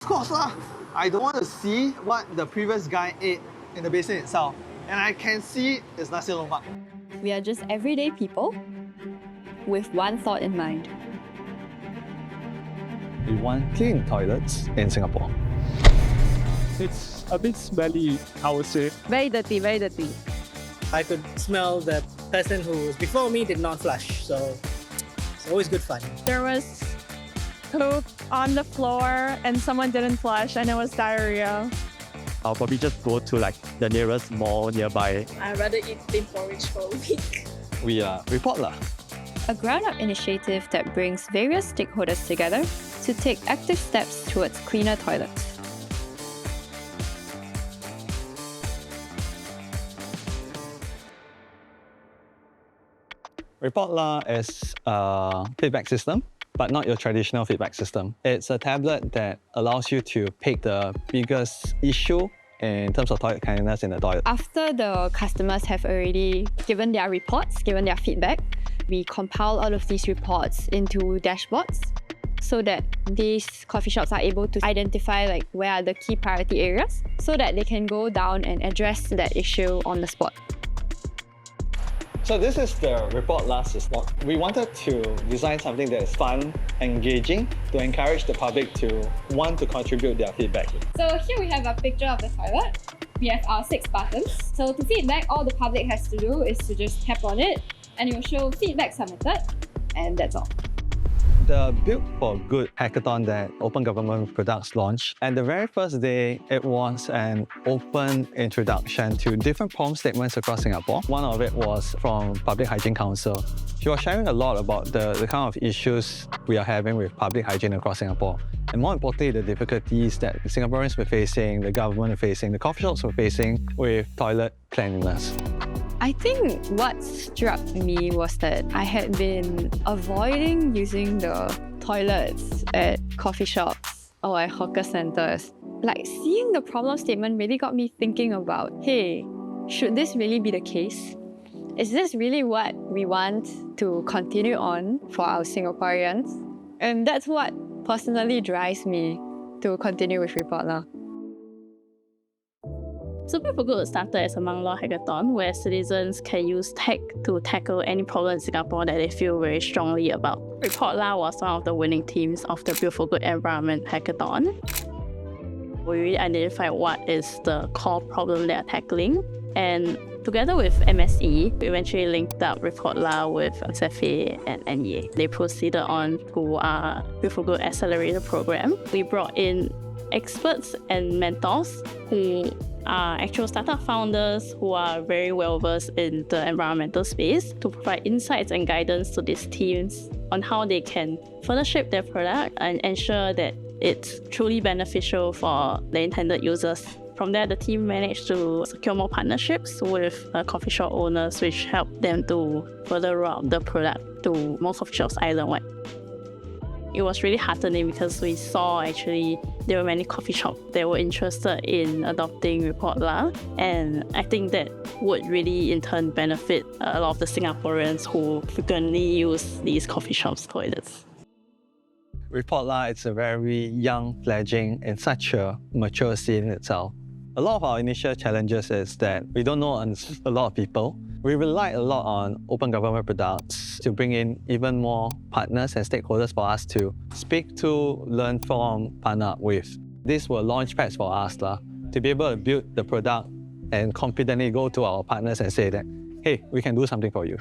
Of course lah. I don't want to see what the previous guy ate in the basin itself. And I can see it's nasi lemak. We are just everyday people with one thought in mind. We want clean toilets in Singapore. It's a bit smelly, I would say. Very dirty, very dirty. I could smell the person who was before me did not flush, so it's always good fun. There was poop on the floor and someone didn't flush and it was diarrhea. I'll probably just go to like the nearest mall nearby. I'd rather eat plain porridge for a week. We are ReportLah, A ground-up initiative that brings various stakeholders together to take active steps towards cleaner toilets. ReportLah is a feedback system, but not your traditional feedback system. It's a tablet that allows you to pick the biggest issue in terms of toilet cleanliness in the toilet. After the customers have already given their reports, given their feedback, we compile all of these reports into dashboards so that these coffee shops are able to identify where are the key priority areas so that they can go down and address that issue on the spot. So this is the ReportLah system. We wanted to design something that is fun, engaging, to encourage the public to want to contribute their feedback. So here we have a picture of the toilet. We have our 6 buttons. So to feedback, all the public has to do is to just tap on it and it will show feedback submitted, and that's all. The Built for Good hackathon that Open Government Products launched, and the very first day, it was an open introduction to different problem statements across Singapore. One of it was from Public Hygiene Council. She was sharing a lot about the kind of issues we are having with public hygiene across Singapore. And more importantly, the difficulties that Singaporeans were facing, the government were facing, the coffee shops were facing with toilet cleanliness. I think what struck me was that I had been avoiding using the toilets at coffee shops or at hawker centres. Seeing the problem statement really got me thinking about, hey, should this really be the case? Is this really what we want to continue on for our Singaporeans? And that's what personally drives me to continue with ReportLah. So Built for Good started as a Mang Law hackathon where citizens can use tech to tackle any problem in Singapore that they feel very strongly about. ReportLah was one of the winning teams of the Built for Good Environment hackathon. We really identified what is the core problem they are tackling, and together with MSE, we eventually linked up ReportLah with Cefe and NEA. They proceeded on to our Built for Good Accelerator program. We brought in experts and mentors who are actual startup founders who are very well versed in the environmental space to provide insights and guidance to these teams on how they can further shape their product and ensure that it's truly beneficial for the intended users. From there, the team managed to secure more partnerships with coffee shop owners, which helped them to further roll out the product to more coffee shops island-wide. It was really heartening because we saw actually there were many coffee shops that were interested in adopting ReportLah, and I think that would really in turn benefit a lot of the Singaporeans who frequently use these coffee shops' toilets. ReportLah is a very young fledgling in such a mature scene itself. A lot of our initial challenges is that we don't know a lot of people. We relied a lot on Open Government Products to bring in even more partners and stakeholders for us to speak to, learn from, partner up with. These were launch pads for us to be able to build the product and confidently go to our partners and say that, hey, we can do something for you.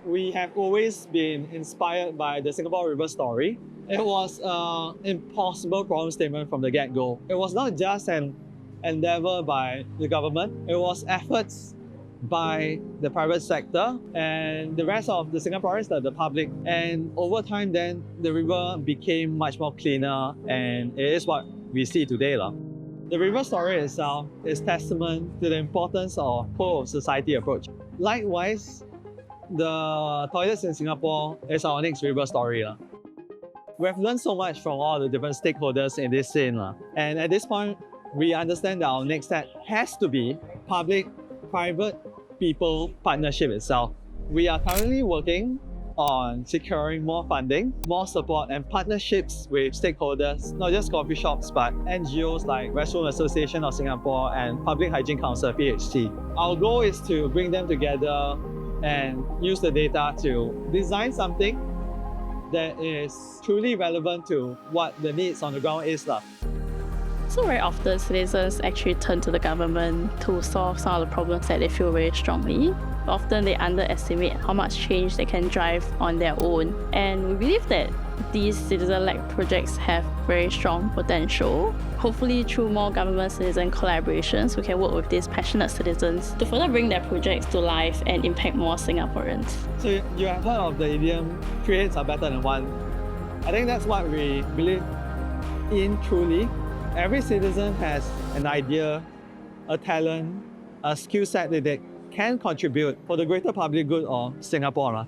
We have always been inspired by the Singapore River story. It was an impossible problem statement from the get-go. It was not just an endeavor by the government, it was efforts by the private sector and the rest of the Singaporeans, the public. And over time then, the river became much more cleaner, and it is what we see today. The river story itself is testament to the importance of whole of society approach. Likewise, the toilets in Singapore is our next river story. We have learned so much from all the different stakeholders in this scene. And at this point, we understand that our next step has to be public-private people partnership itself. We are currently working on securing more funding, more support and partnerships with stakeholders, not just coffee shops, but NGOs like Restroom Association of Singapore and Public Hygiene Council, PHC. Our goal is to bring them together and use the data to design something that is truly relevant to what the needs on the ground is. So very often citizens actually turn to the government to solve some of the problems that they feel very strongly. Often they underestimate how much change they can drive on their own. And we believe that these citizen-led projects have very strong potential. Hopefully through more government-citizen collaborations, we can work with these passionate citizens to further bring their projects to life and impact more Singaporeans. So you have heard of the idiom, three heads are better than one. I think that's what we believe in truly. Every citizen has an idea, a talent, a skill set that they can contribute for the greater public good of Singapore.